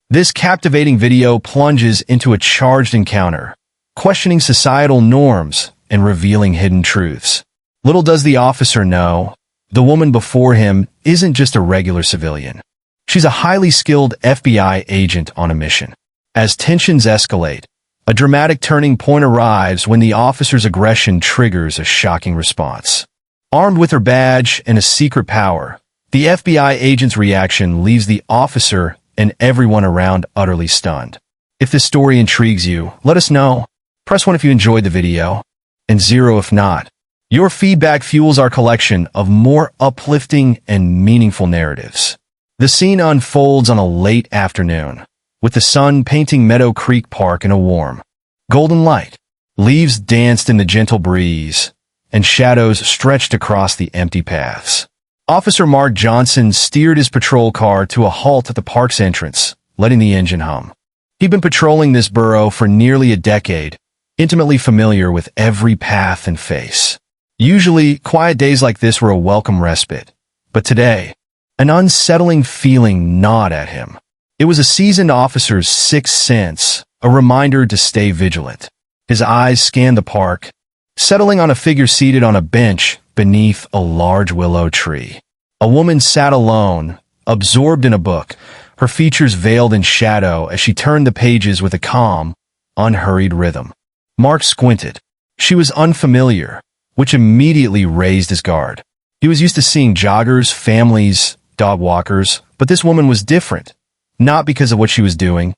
This captivating video plunges into a charged encounter, questioning societal norms and revealing hidden truths. Little does the officer know, the woman before him isn't just a regular civilian. She's a highly skilled FBI agent on a mission. As tensions escalate, a dramatic turning point arrives when the officer's aggression triggers a shocking response. Armed with her badge and a secret power, the FBI agent's reaction leaves the officer and everyone around utterly stunned. If this story intrigues you, let us know. Press 1 if you enjoyed the video, and 0 if not. Your feedback fuels our collection of more uplifting and meaningful narratives. The scene unfolds on a late afternoon, with the sun painting Meadow Creek Park in a warm, golden light. Leaves danced in the gentle breeze, and shadows stretched across the empty paths. Officer Mark Johnson steered his patrol car to a halt at the park's entrance, letting the engine hum. He'd been patrolling this borough for nearly a decade, intimately familiar with every path and face. Usually, quiet days like this were a welcome respite, but today, an unsettling feeling gnawed at him. It was a seasoned officer's sixth sense, a reminder to stay vigilant. His eyes scanned the park, settling on a figure seated on a bench beneath a large willow tree. A woman sat alone, absorbed in a book, her features veiled in shadow as she turned the pages with a calm, unhurried rhythm. Mark squinted. She was unfamiliar, which immediately raised his guard. He was used to seeing joggers, families, dog walkers, but this woman was different, not because of what she was doing,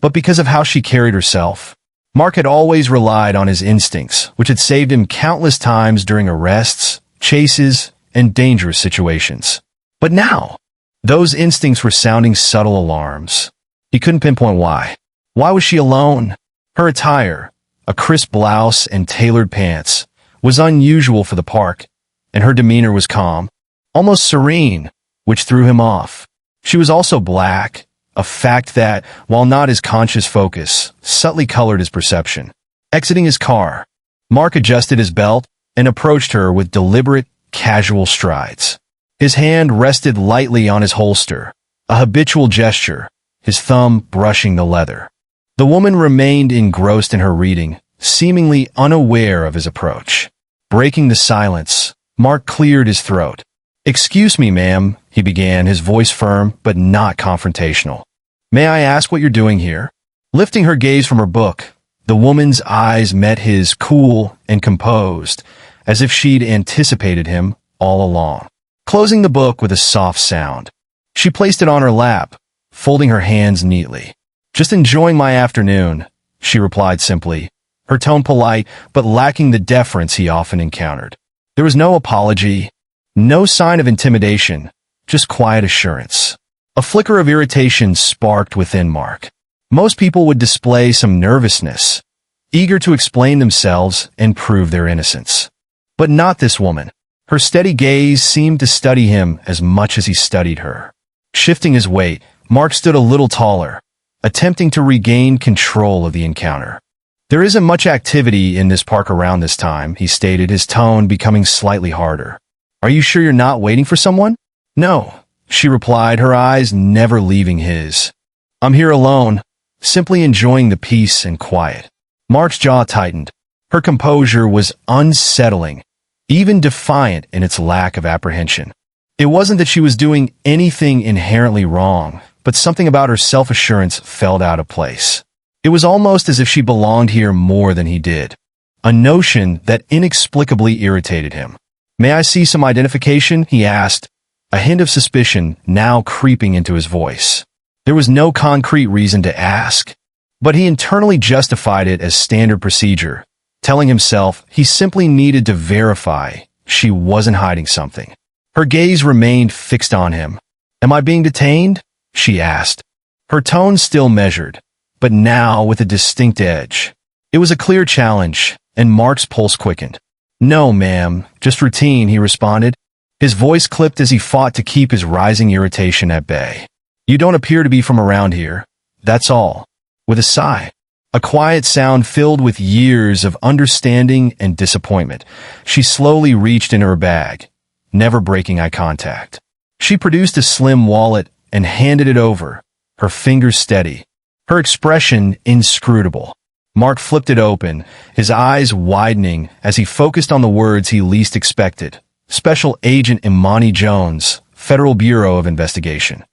but because of how she carried herself. Mark had always relied on his instincts, which had saved him countless times during arrests, chases, and dangerous situations. But now, those instincts were sounding subtle alarms. He couldn't pinpoint why. Why was she alone? Her attire, a crisp blouse and tailored pants, was unusual for the park, and her demeanor was calm, almost serene, which threw him off. She was also black, a fact that, while not his conscious focus, subtly colored his perception. Exiting his car, Mark adjusted his belt and approached her with deliberate, casual strides. His hand rested lightly on his holster, a habitual gesture, his thumb brushing the leather. The woman remained engrossed in her reading, seemingly unaware of his approach. Breaking the silence, Mark cleared his throat. "Excuse me, ma'am," he began, his voice firm but not confrontational. "May I ask what you're doing here?" Lifting her gaze from her book, the woman's eyes met his, cool and composed, as if she'd anticipated him all along. Closing the book with a soft sound, she placed it on her lap, folding her hands neatly. "Just enjoying my afternoon," she replied simply, her tone polite but lacking the deference he often encountered. There was no apology, no sign of intimidation, just quiet assurance. A flicker of irritation sparked within Mark. Most people would display some nervousness, eager to explain themselves and prove their innocence. But not this woman. Her steady gaze seemed to study him as much as he studied her. Shifting his weight, Mark stood a little taller, attempting to regain control of the encounter. "There isn't much activity in this park around this time," he stated, his tone becoming slightly harder. "Are you sure you're not waiting for someone?" "No," she replied, her eyes never leaving his. "I'm here alone, simply enjoying the peace and quiet." Mark's jaw tightened. Her composure was unsettling, even defiant in its lack of apprehension. It wasn't that she was doing anything inherently wrong, but something about her self-assurance felt out of place. It was almost as if she belonged here more than he did, a notion that inexplicably irritated him. "May I see some identification?" he asked, a hint of suspicion now creeping into his voice. There was no concrete reason to ask, but he internally justified it as standard procedure, telling himself he simply needed to verify she wasn't hiding something. Her gaze remained fixed on him. "Am I being detained?" she asked. Her tone still measured, but now with a distinct edge. It was a clear challenge, and Mark's pulse quickened. "No, ma'am, just routine," he responded. His voice clipped as he fought to keep his rising irritation at bay. "You don't appear to be from around here, that's all." With a sigh, a quiet sound filled with years of understanding and disappointment, she slowly reached into her bag, never breaking eye contact. She produced a slim wallet and handed it over, her fingers steady, her expression inscrutable. Mark flipped it open, his eyes widening as he focused on the words he least expected. Special Agent Imani Jones, Federal Bureau of Investigation.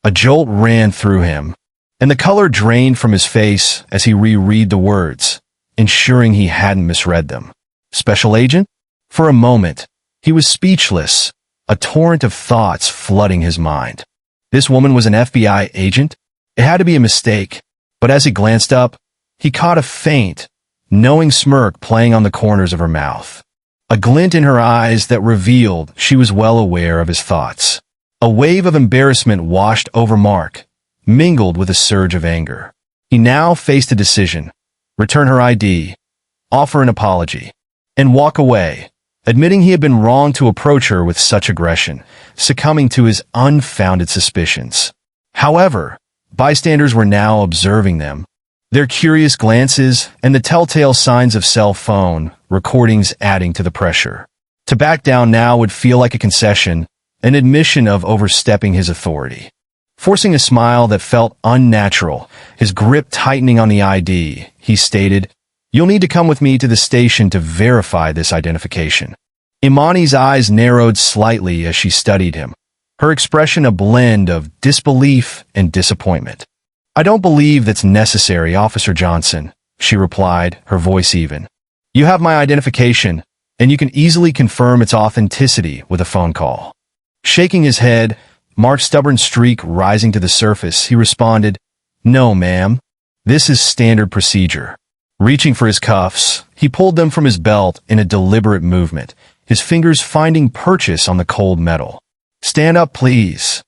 A jolt ran through him, and the color drained from his face as he reread the words, ensuring he hadn't misread them. Special Agent? For a moment, he was speechless, a torrent of thoughts flooding his mind. This woman was an FBI agent? It had to be a mistake, but as he glanced up, he caught a faint, knowing smirk playing on the corners of her mouth. A glint in her eyes that revealed she was well aware of his thoughts. A wave of embarrassment washed over Mark, mingled with a surge of anger. He now faced a decision: return her ID, offer an apology, and walk away, admitting he had been wrong to approach her with such aggression, succumbing to his unfounded suspicions. However, bystanders were now observing them, their curious glances and the telltale signs of cell phone recordings adding to the pressure. To back down now would feel like a concession, an admission of overstepping his authority. Forcing a smile that felt unnatural, his grip tightening on the ID, he stated, "You'll need to come with me to the station to verify this identification." Imani's eyes narrowed slightly as she studied him, her expression a blend of disbelief and disappointment. "I don't believe that's necessary, Officer Johnson," she replied, her voice even. "You have my identification, and you can easily confirm its authenticity with a phone call." Shaking his head, Mark's stubborn streak rising to the surface, he responded, "No, ma'am. This is standard procedure." Reaching for his cuffs, he pulled them from his belt in a deliberate movement, his fingers finding purchase on the cold metal. "Stand up, please."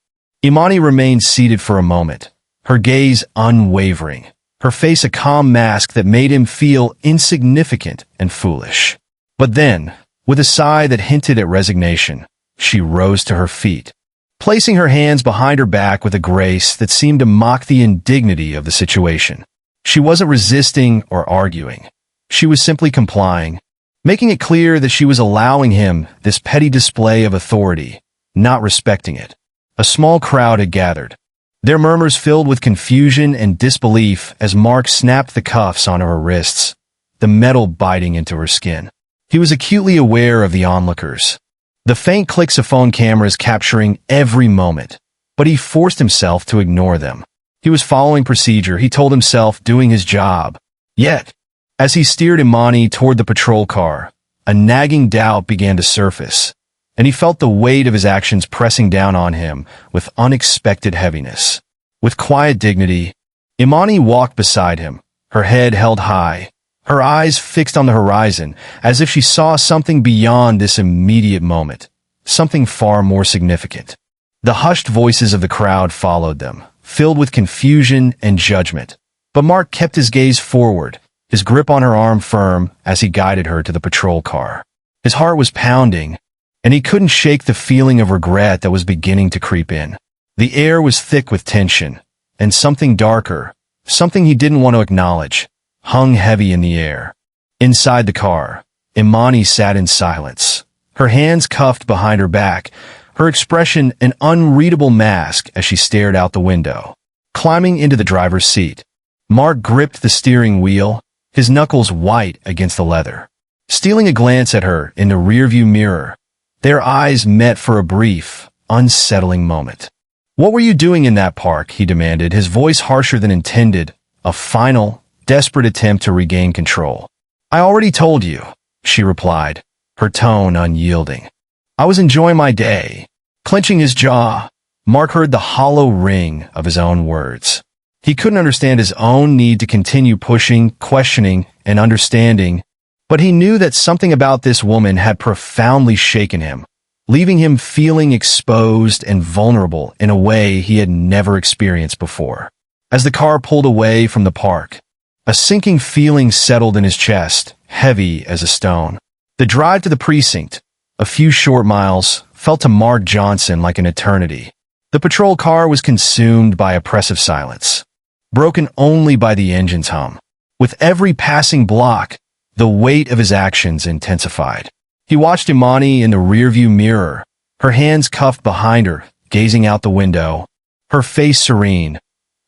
Imani remained seated for a moment, her gaze unwavering, her face a calm mask that made him feel insignificant and foolish. But then, with a sigh that hinted at resignation, she rose to her feet, placing her hands behind her back with a grace that seemed to mock the indignity of the situation. She wasn't resisting or arguing. She was simply complying, making it clear that she was allowing him this petty display of authority, not respecting it. A small crowd had gathered, their murmurs filled with confusion and disbelief as Mark snapped the cuffs onto her wrists, the metal biting into her skin. He was acutely aware of the onlookers, the faint clicks of phone cameras capturing every moment, but he forced himself to ignore them. He was following procedure, he told himself, doing his job. Yet, as he steered Imani toward the patrol car, a nagging doubt began to surface, and he felt the weight of his actions pressing down on him with unexpected heaviness. With quiet dignity, Imani walked beside him, her head held high, her eyes fixed on the horizon, as if she saw something beyond this immediate moment, something far more significant. The hushed voices of the crowd followed them, filled with confusion and judgment. But Mark kept his gaze forward, his grip on her arm firm as he guided her to the patrol car. His heart was pounding, and he couldn't shake the feeling of regret that was beginning to creep in. The air was thick with tension, and something darker, something he didn't want to acknowledge, hung heavy in the air. Inside the car, Imani sat in silence, her hands cuffed behind her back, her expression an unreadable mask as she stared out the window. Climbing into the driver's seat, Mark gripped the steering wheel, his knuckles white against the leather. Stealing a glance at her in the rearview mirror, their eyes met for a brief, unsettling moment. "What were you doing in that park?" he demanded, his voice harsher than intended, a final, desperate attempt to regain control. "I already told you," she replied, her tone unyielding. "I was enjoying my day." Clenching his jaw, Mark heard the hollow ring of his own words. He couldn't understand his own need to continue pushing, questioning, and understanding, but he knew that something about this woman had profoundly shaken him, leaving him feeling exposed and vulnerable in a way he had never experienced before. As the car pulled away from the park, a sinking feeling settled in his chest, heavy as a stone. The drive to the precinct, a few short miles, felt to Mark Johnson like an eternity. The patrol car was consumed by oppressive silence, broken only by the engine's hum. With every passing block, the weight of his actions intensified. He watched Imani in the rearview mirror, her hands cuffed behind her, gazing out the window, her face serene,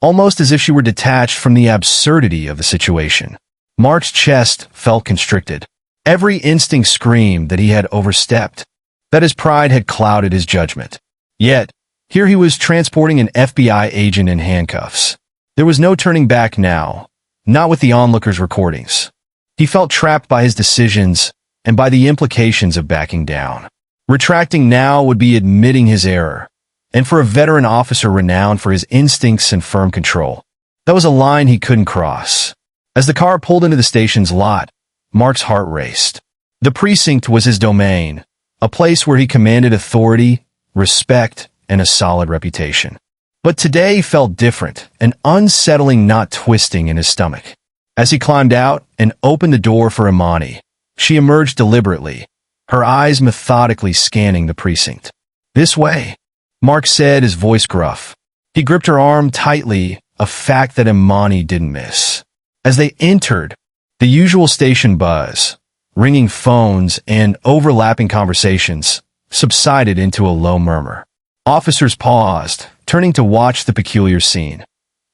almost as if she were detached from the absurdity of the situation. Mark's chest felt constricted. Every instinct screamed that he had overstepped, that his pride had clouded his judgment. Yet, here he was transporting an FBI agent in handcuffs. There was no turning back now, not with the onlookers' recordings. He felt trapped by his decisions and by the implications of backing down. Retracting now would be admitting his error, and for a veteran officer renowned for his instincts and firm control, that was a line he couldn't cross. As the car pulled into the station's lot, Mark's heart raced. The precinct was his domain, a place where he commanded authority, respect, and a solid reputation. But today felt different, an unsettling knot twisting in his stomach. As he climbed out and opened the door for Imani, she emerged deliberately, her eyes methodically scanning the precinct. "This way," Mark said, his voice gruff. He gripped her arm tightly, a fact that Imani didn't miss. As they entered, the usual station buzz, ringing phones and overlapping conversations, subsided into a low murmur. Officers paused, turning to watch the peculiar scene.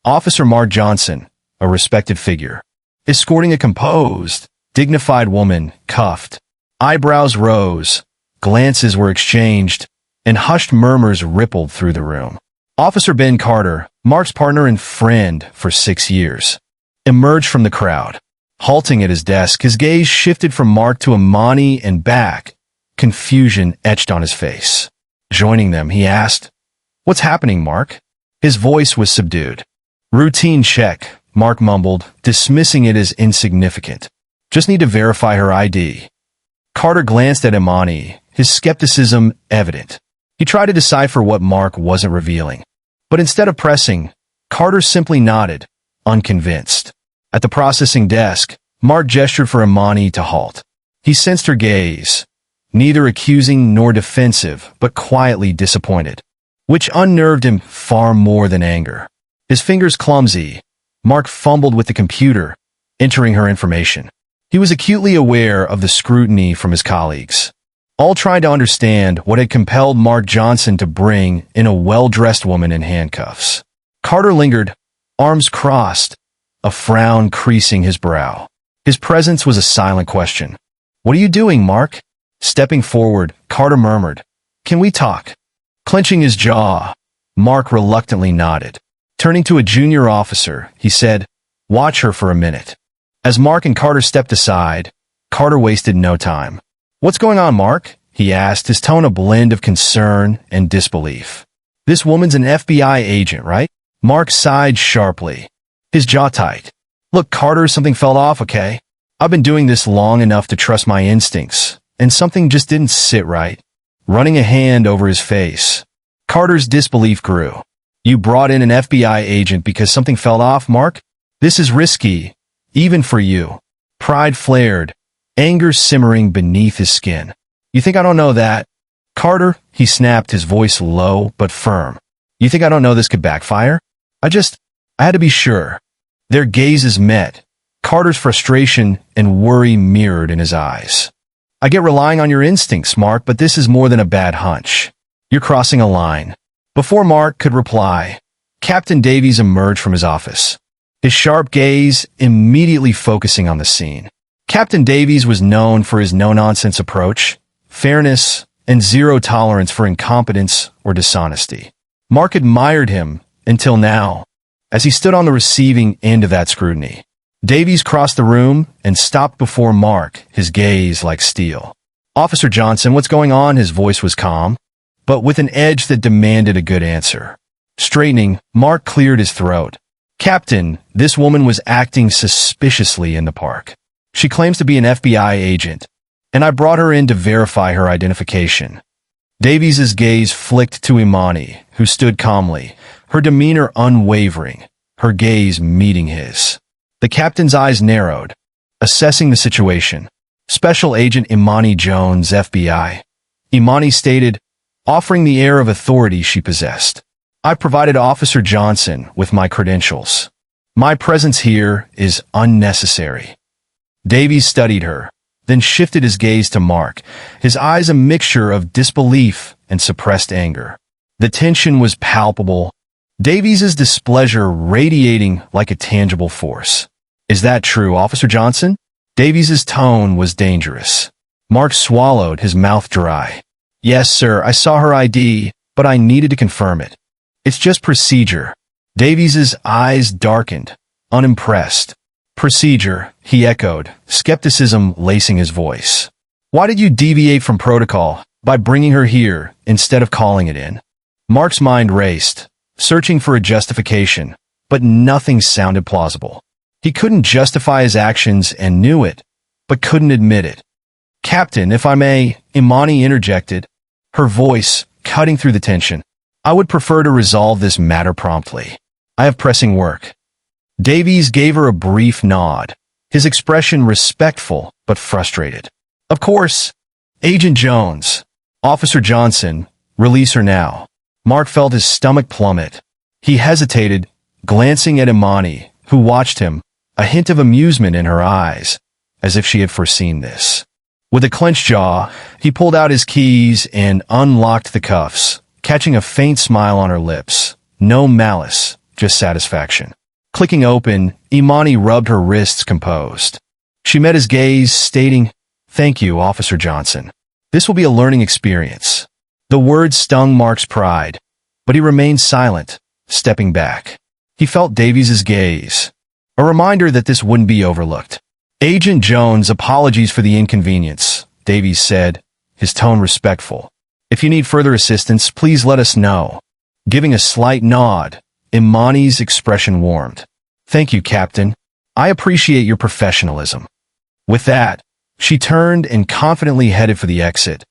Officer Mark Johnson, a respected figure, escorting a composed, dignified woman, cuffed. Eyebrows rose, glances were exchanged, and hushed murmurs rippled through the room. Officer Ben Carter, Mark's partner and friend for 6 years, emerged from the crowd. Halting at his desk, his gaze shifted from Mark to Imani and back, confusion etched on his face. Joining them, he asked, "What's happening, Mark?" His voice was subdued. "Routine check," Mark mumbled, dismissing it as insignificant. "Just need to verify her ID." Carter glanced at Imani, his skepticism evident. He tried to decipher what Mark wasn't revealing. But instead of pressing, Carter simply nodded, unconvinced. At the processing desk, Mark gestured for Imani to halt. He sensed her gaze, neither accusing nor defensive, but quietly disappointed, which unnerved him far more than anger. His fingers clumsy, Mark fumbled with the computer, entering her information. He was acutely aware of the scrutiny from his colleagues, all trying to understand what had compelled Mark Johnson to bring in a well-dressed woman in handcuffs. Carter lingered, arms crossed, a frown creasing his brow. His presence was a silent question. "What are you doing, Mark?" Stepping forward, Carter murmured, "Can we talk?" Clenching his jaw, Mark reluctantly nodded. Turning to a junior officer, he said, "Watch her for a minute." As Mark and Carter stepped aside, Carter wasted no time. "What's going on, Mark?" he asked, his tone a blend of concern and disbelief. "This woman's an FBI agent, right?" Mark sighed sharply, his jaw tight. "Look, Carter, something fell off, okay? I've been doing this long enough to trust my instincts, and something just didn't sit right." Running a hand over his face, Carter's disbelief grew. "You brought in an FBI agent because something fell off, Mark? This is risky, even for you." Pride flared, anger simmering beneath his skin. "You think I don't know that?" "Carter," he snapped, his voice low but firm. "You think I don't know this could backfire? I had to be sure." Their gazes met, Carter's frustration and worry mirrored in his eyes. "I get relying on your instincts, Mark, but this is more than a bad hunch. You're crossing a line." Before Mark could reply, Captain Davies emerged from his office, his sharp gaze immediately focusing on the scene. Captain Davies was known for his no-nonsense approach, fairness, and zero tolerance for incompetence or dishonesty. Mark admired him until now, as he stood on the receiving end of that scrutiny. Davies crossed the room and stopped before Mark, his gaze like steel. "Officer Johnson, what's going on?" His voice was calm, but with an edge that demanded a good answer. Straightening, Mark cleared his throat. "Captain, this woman was acting suspiciously in the park. She claims to be an FBI agent, and I brought her in to verify her identification." Davies's gaze flicked to Imani, who stood calmly, her demeanor unwavering, her gaze meeting his. The captain's eyes narrowed, assessing the situation. "Special Agent Imani Jones, FBI." Imani stated, offering the air of authority she possessed. "I provided Officer Johnson with my credentials. My presence here is unnecessary." Davies studied her, then shifted his gaze to Mark, his eyes a mixture of disbelief and suppressed anger. The tension was palpable, Davies's displeasure radiating like a tangible force. Is that true, Officer Johnson? Davies's tone was dangerous. Mark swallowed, his mouth dry. Yes, sir, I saw her ID, but I needed to confirm it. It's just procedure. Davies's eyes darkened, unimpressed. Procedure, he echoed, skepticism lacing his voice. Why did you deviate from protocol by bringing her here instead of calling it in? Mark's mind raced, searching for a justification, but nothing sounded plausible. He couldn't justify his actions and knew it, but couldn't admit it. Captain, if I may, Imani interjected, her voice cutting through the tension. I would prefer to resolve this matter promptly. I have pressing work. Davies gave her a brief nod, his expression respectful but frustrated. Of course, Agent Jones, Officer Johnson, release her now. Mark felt his stomach plummet. He hesitated, glancing at Imani, who watched him, a hint of amusement in her eyes, as if she had foreseen this. With a clenched jaw, he pulled out his keys and unlocked the cuffs, catching a faint smile on her lips. No malice, just satisfaction. Clicking open, Imani rubbed her wrists composed. She met his gaze, stating, "Thank you, Officer Johnson. This will be a learning experience." The words stung Mark's pride, but he remained silent, stepping back. He felt Davies's gaze, a reminder that this wouldn't be overlooked. Agent Jones, apologies for the inconvenience, Davies said, his tone respectful. If you need further assistance, please let us know. Giving a slight nod, Imani's expression warmed. Thank you, Captain. I appreciate your professionalism. With that, she turned and confidently headed for the exit,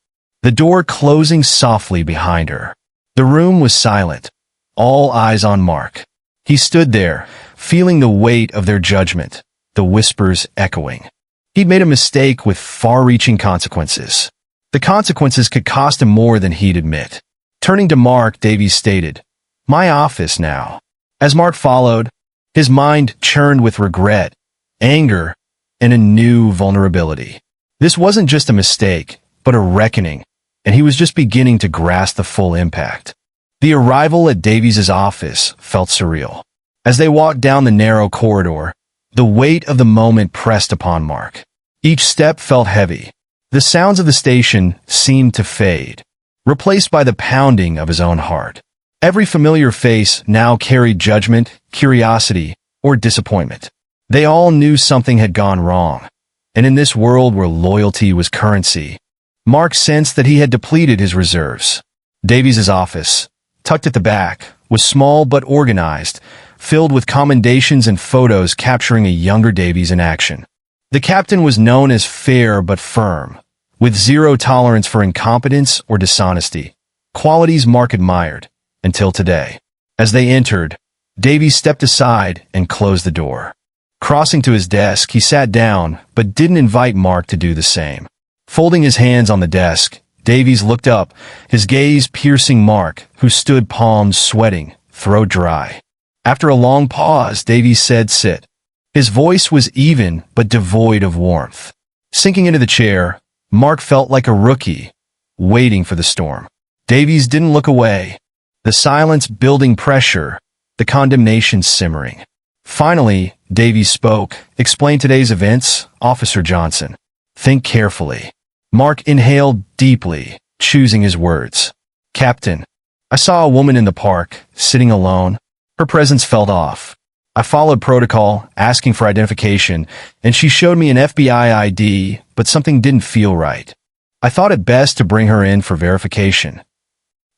the door closing softly behind her. The room was silent, all eyes on Mark. He stood there, feeling the weight of their judgment, the whispers echoing. He'd made a mistake with far-reaching consequences. The consequences could cost him more than he'd admit. Turning to Mark, Davies stated, "My office now." As Mark followed, his mind churned with regret, anger, and a new vulnerability. This wasn't just a mistake, but a reckoning, and he was just beginning to grasp the full impact. The arrival at Davies's office felt surreal. As they walked down the narrow corridor, the weight of the moment pressed upon Mark. Each step felt heavy. The sounds of the station seemed to fade, replaced by the pounding of his own heart. Every familiar face now carried judgment, curiosity, or disappointment. They all knew something had gone wrong, and in this world where loyalty was currency, Mark sensed that he had depleted his reserves. Davies's office, tucked at the back, was small but organized, filled with commendations and photos capturing a younger Davies in action. The captain was known as fair but firm, with zero tolerance for incompetence or dishonesty, qualities Mark admired, until today. As they entered, Davies stepped aside and closed the door. Crossing to his desk, he sat down, but didn't invite Mark to do the same. Folding his hands on the desk, Davies looked up, his gaze piercing Mark, who stood palms sweating, throat dry. After a long pause, Davies said, "Sit." His voice was even, but devoid of warmth. Sinking into the chair, Mark felt like a rookie, waiting for the storm. Davies didn't look away, the silence building pressure, the condemnation simmering. Finally, Davies spoke. "Explain today's events, Officer Johnson. Think carefully." Mark inhaled deeply, choosing his words. "Captain, I saw a woman in the park, sitting alone. Her presence felt off. I followed protocol, asking for identification, and she showed me an FBI ID, but something didn't feel right. I thought it best to bring her in for verification."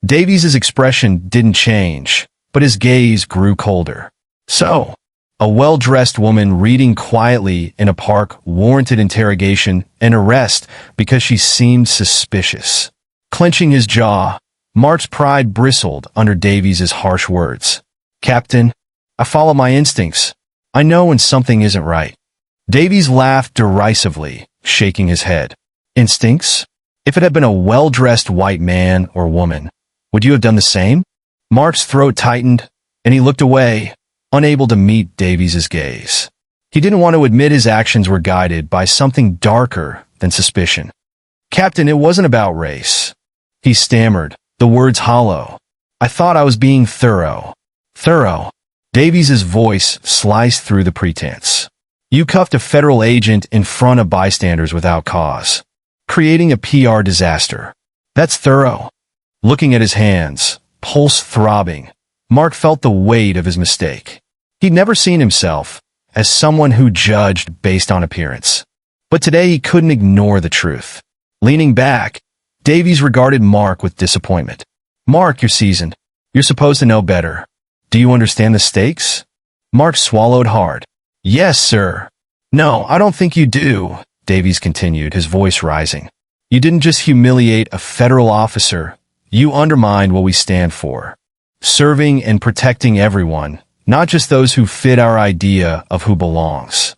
Davies's expression didn't change, but his gaze grew colder. So, a well-dressed woman reading quietly in a park warranted interrogation and arrest because she seemed suspicious. Clenching his jaw, Mark's pride bristled under Davies's harsh words. "Captain, I follow my instincts. I know when something isn't right." Davies laughed derisively, shaking his head. "Instincts? If it had been a well-dressed white man or woman, would you have done the same?" Mark's throat tightened, and he looked away, unable to meet Davies's gaze. He didn't want to admit his actions were guided by something darker than suspicion. "Captain, it wasn't about race." He stammered, the words hollow. "I thought I was being thorough." Thorough. Davies's voice sliced through the pretense. You cuffed a federal agent in front of bystanders without cause, creating a PR disaster. That's thorough. Looking at his hands, pulse throbbing, Mark felt the weight of his mistake. He'd never seen himself as someone who judged based on appearance. But today he couldn't ignore the truth. Leaning back, Davies regarded Mark with disappointment. Mark, you're seasoned. You're supposed to know better. Do you understand the stakes? Mark swallowed hard. Yes, sir. No, I don't think you do, Davies continued, his voice rising. You didn't just humiliate a federal officer. You undermined what we stand for. Serving and protecting everyone, not just those who fit our idea of who belongs.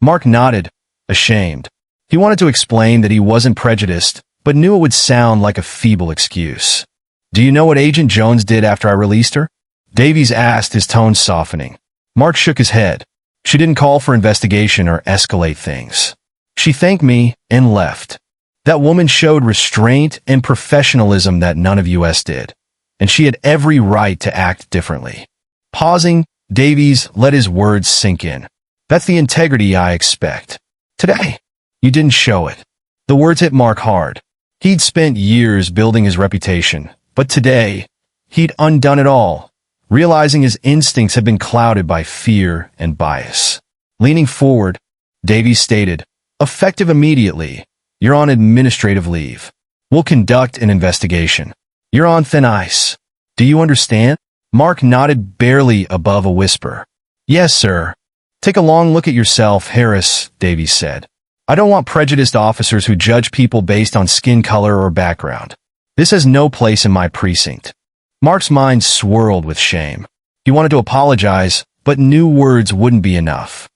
Mark nodded, ashamed. He wanted to explain that he wasn't prejudiced, but knew it would sound like a feeble excuse. Do you know what Agent Jones did after I released her? Davies asked, his tone softening. Mark shook his head. She didn't call for investigation or escalate things. She thanked me and left. That woman showed restraint and professionalism that none of us did, and she had every right to act differently. Pausing, Davies let his words sink in. That's the integrity I expect. Today, you didn't show it. The words hit Mark hard. He'd spent years building his reputation, but today, he'd undone it all, realizing his instincts had been clouded by fear and bias. Leaning forward, Davies stated, effective immediately. You're on administrative leave. We'll conduct an investigation. You're on thin ice. Do you understand? Mark nodded barely above a whisper. Yes, sir. Take a long look at yourself, Harris, Davies said. I don't want prejudiced officers who judge people based on skin color or background. This has no place in my precinct. Mark's mind swirled with shame. He wanted to apologize, but new words wouldn't be enough.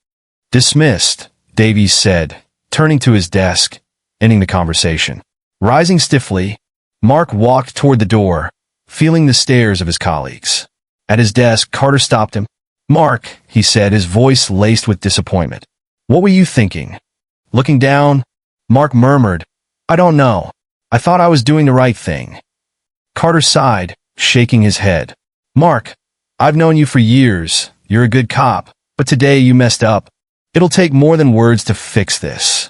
Dismissed, Davies said, turning to his desk, ending the conversation. Rising stiffly, Mark walked toward the door, feeling the stares of his colleagues. At his desk, Carter stopped him. Mark, he said, his voice laced with disappointment. What were you thinking? Looking down, Mark murmured, I don't know. I thought I was doing the right thing. Carter sighed, shaking his head. Mark, I've known you for years. You're a good cop, but today you messed up. It'll take more than words to fix this.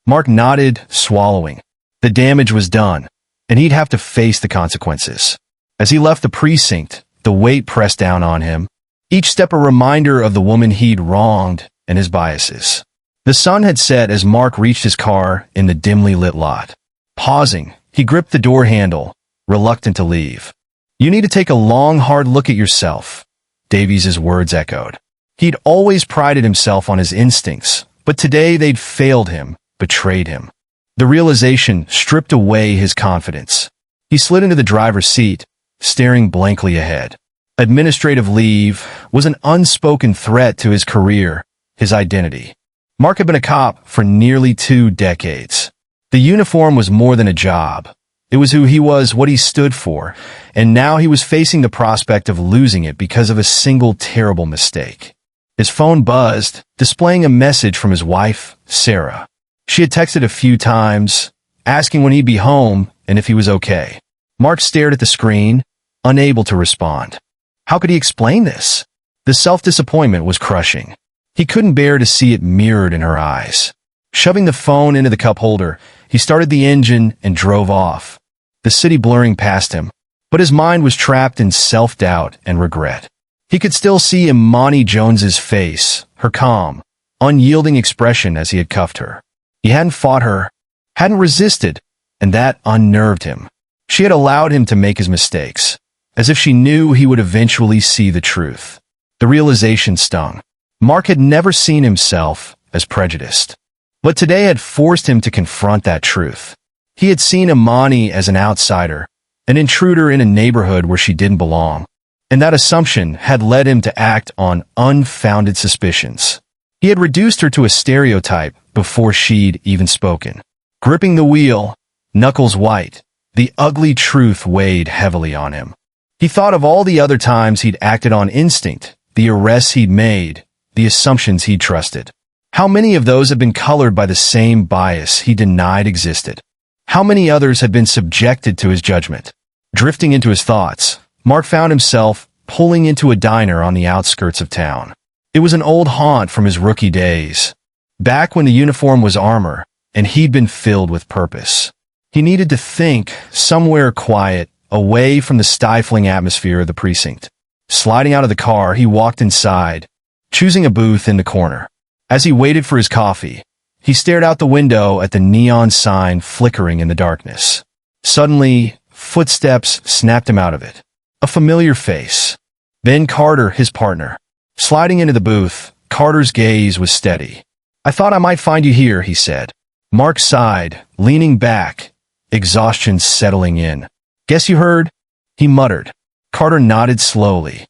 Mark nodded, swallowing. The damage was done, and he'd have to face the consequences. As he left the precinct, the weight pressed down on him, each step a reminder of the woman he'd wronged and his biases. The sun had set as Mark reached his car in the dimly lit lot. Pausing, he gripped the door handle, reluctant to leave. You need to take a long, hard look at yourself, Davies' words echoed. He'd always prided himself on his instincts, but today they'd failed him, betrayed him. The realization stripped away his confidence. He slid into the driver's seat, staring blankly ahead. Administrative leave was an unspoken threat to his career, his identity. Mark had been a cop for nearly 2 decades. The uniform was more than a job. It was who he was, what he stood for, and now he was facing the prospect of losing it because of a single terrible mistake. His phone buzzed, displaying a message from his wife, Sarah. She had texted a few times, asking when he'd be home and if he was okay. Mark stared at the screen, unable to respond. How could he explain this? The self-disappointment was crushing. He couldn't bear to see it mirrored in her eyes. Shoving the phone into the cup holder, he started the engine and drove off, the city blurring past him, but his mind was trapped in self-doubt and regret. He could still see Imani Jones's face, her calm, unyielding expression as he had cuffed her. He hadn't fought her, hadn't resisted, and that unnerved him. She had allowed him to make his mistakes, as if she knew he would eventually see the truth. The realization stung. Mark had never seen himself as prejudiced, but today had forced him to confront that truth. He had seen Imani as an outsider, an intruder in a neighborhood where she didn't belong, and that assumption had led him to act on unfounded suspicions. He had reduced her to a stereotype before she'd even spoken. Gripping the wheel, knuckles white, the ugly truth weighed heavily on him. He thought of all the other times he'd acted on instinct, the arrests he'd made, the assumptions he'd trusted. How many of those had been colored by the same bias he denied existed? How many others had been subjected to his judgment? Drifting into his thoughts, Mark found himself pulling into a diner on the outskirts of town. It was an old haunt from his rookie days, back when the uniform was armor and he'd been filled with purpose. He needed to think somewhere quiet, away from the stifling atmosphere of the precinct. Sliding out of the car, he walked inside, choosing a booth in the corner. As he waited for his coffee, he stared out the window at the neon sign flickering in the darkness. Suddenly, footsteps snapped him out of it. A familiar face. Ben Carter, his partner. Sliding into the booth, Carter's gaze was steady. "I thought I might find you here," he said. Mark sighed, leaning back, exhaustion settling in. "Guess you heard?" he muttered. Carter nodded slowly.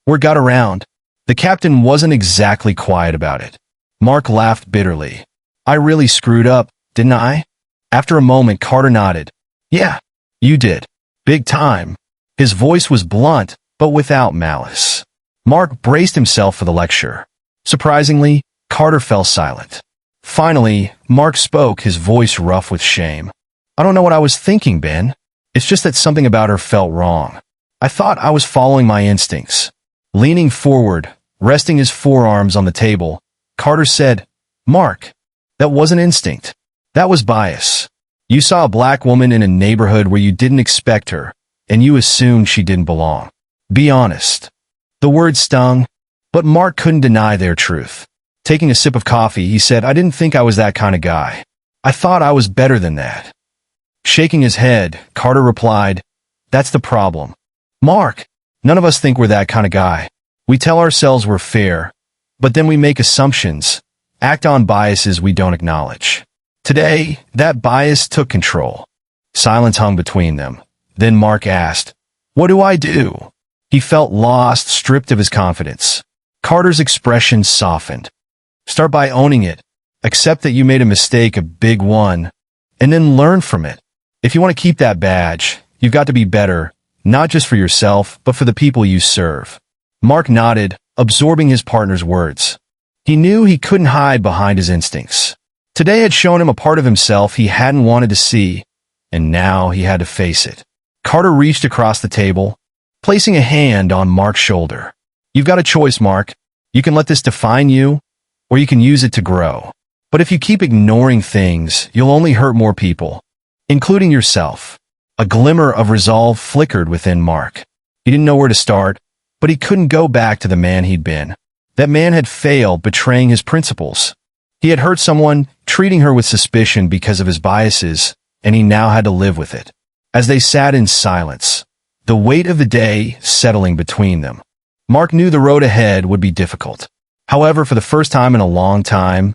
"Word got around." The captain wasn't exactly quiet about it. Mark laughed bitterly. "I really screwed up, didn't I?" After a moment, Carter nodded. "Yeah, you did. Big time." His voice was blunt, but without malice. Mark braced himself for the lecture. Surprisingly, Carter fell silent. Finally, Mark spoke, his voice rough with shame. "I don't know what I was thinking, Ben. It's just that something about her felt wrong. I thought I was following my instincts." Leaning forward, resting his forearms on the table, Carter said, "Mark, that wasn't instinct. That was bias. You saw a black woman in a neighborhood where you didn't expect her, and you assumed she didn't belong. Be honest." The word stung, but Mark couldn't deny their truth. Taking a sip of coffee, he said, "I didn't think I was that kind of guy. I thought I was better than that." Shaking his head, Carter replied, "That's the problem. Mark, none of us think we're that kind of guy. We tell ourselves we're fair, but then we make assumptions, act on biases we don't acknowledge." Today, that bias took control. Silence hung between them. Then Mark asked, "What do I do?" He felt lost, stripped of his confidence. Carter's expression softened. "Start by owning it. Accept that you made a mistake, a big one, and then learn from it. If you want to keep that badge, you've got to be better, not just for yourself, but for the people you serve." Mark nodded, absorbing his partner's words. He knew he couldn't hide behind his instincts. Today had shown him a part of himself he hadn't wanted to see, and now he had to face it. Carter reached across the table, placing a hand on Mark's shoulder. "You've got a choice, Mark. You can let this define you, or you can use it to grow. But if you keep ignoring things, you'll only hurt more people, including yourself." A glimmer of resolve flickered within Mark. He didn't know where to start, but he couldn't go back to the man he'd been. That man had failed, betraying his principles. He had hurt someone, treating her with suspicion because of his biases, and he now had to live with it. As they sat in silence, the weight of the day settling between them, Mark knew the road ahead would be difficult. However, for the first time in a long time,